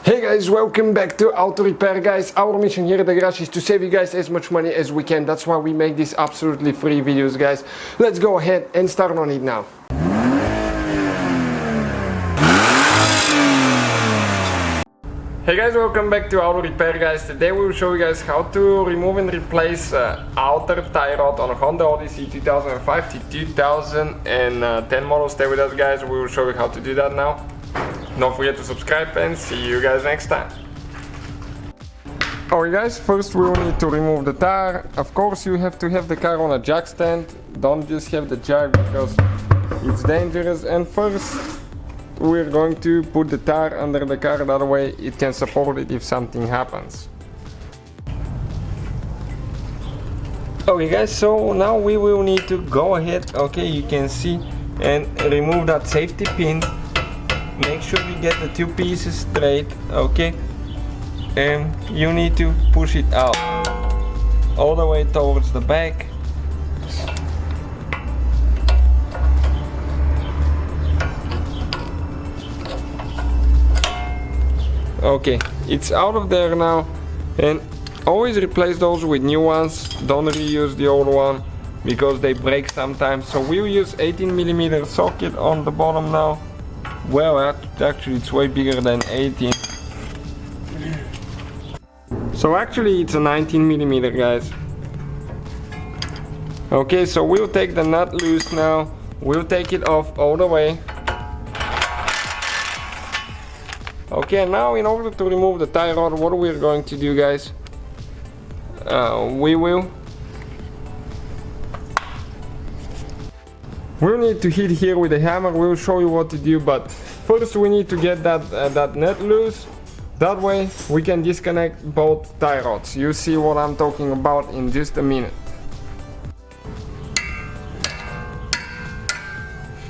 Hey guys, welcome back to Auto Repair guys. Our mission here at the garage is to save you guys as much money as we can. That's why we make these absolutely free videos guys. Let's go ahead and start on it now. Hey guys, welcome back to Auto Repair guys. Today we will show you guys how to remove and replace outer tie rod on a Honda Odyssey 2005 to 2010 model. Stay with us guys, we will show you how to do that now. Don't forget to subscribe and see you guys next time. Alright guys, first we will need to remove the tire. Of course you have to have the car on a jack stand. Don't just have the jack because it's dangerous. And first we're going to put the tire under the car, that way it can support it if something happens. Okay guys, so now we will need to go ahead, okay, you can see, and remove that safety pin. Make sure you get the two pieces straight, okay, and you need to push it out all the way towards the back. Okay, it's out of there now, and always replace those with new ones. Don't reuse the old one because they break sometimes. So we'll use 18mm socket on the bottom now. Well, actually it's way bigger than 18. So actually it's a 19mm guys. Okay, so we'll take the nut loose now. We'll take it off all the way. Okay, now in order to remove the tie rod, what we're going to do guys, we'll need to hit here with a hammer. We'll show you what to do, but first we need to get that nut loose. That way we can disconnect both tie rods. You see what I'm talking about in just a minute.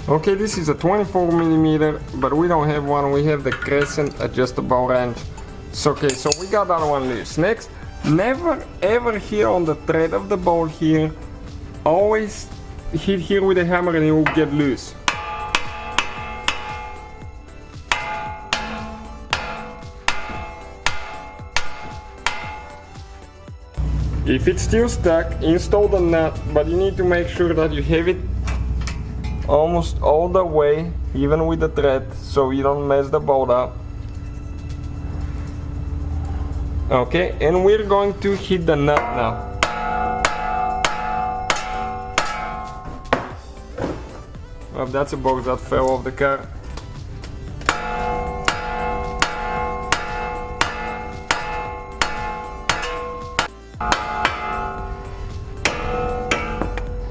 Okay, this is a 24mm, but we don't have one. We have the crescent adjustable wrench. So, okay, so we got that one loose. Next, never ever hit on the thread of the bolt here. Always hit here with a hammer and it will get loose. If it's still stuck, install the nut, but you need to make sure that you have it almost all the way, even with the thread, so you don't mess the bolt up. Okay, and we're going to hit the nut now. Well, that's a box that fell off the car.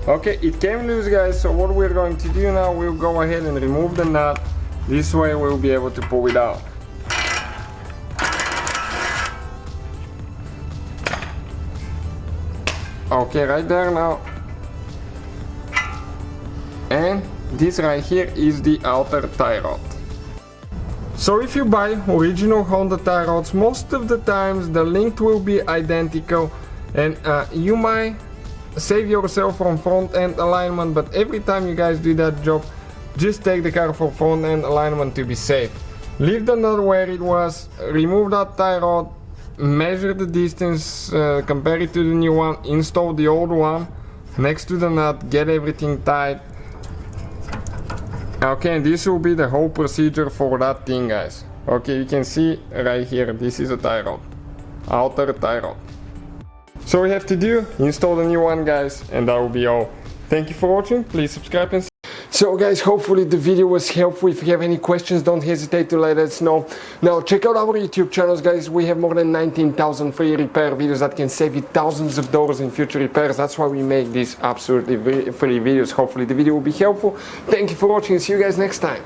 Okay, it came loose guys, so what we're going to do now, we'll go ahead and remove the nut. This way we'll be able to pull it out. Okay, right there now. And this right here is the outer tie rod. So if you buy original Honda tie rods, most of the times the length will be identical, and you might save yourself from front end alignment, but every time you guys do that job, just take the car for front end alignment to be safe. Leave the nut where it was, remove that tie rod, measure the distance, compare it to the new one, install the old one next to the nut, get everything tight. Okay, and this will be the whole procedure for that thing guys. Okay, you can see right here, this is a tie rod, outer tie rod. So we have to do, install the new one guys, and that will be all. Thank you for watching, please subscribe and so guys, hopefully the video was helpful. If you have any questions, don't hesitate to let us know. Now check out our YouTube channels guys, we have more than 19,000 free repair videos that can save you thousands of dollars in future repairs. That's why we make these absolutely free videos. Hopefully the video will be helpful. Thank you for watching, see you guys next time.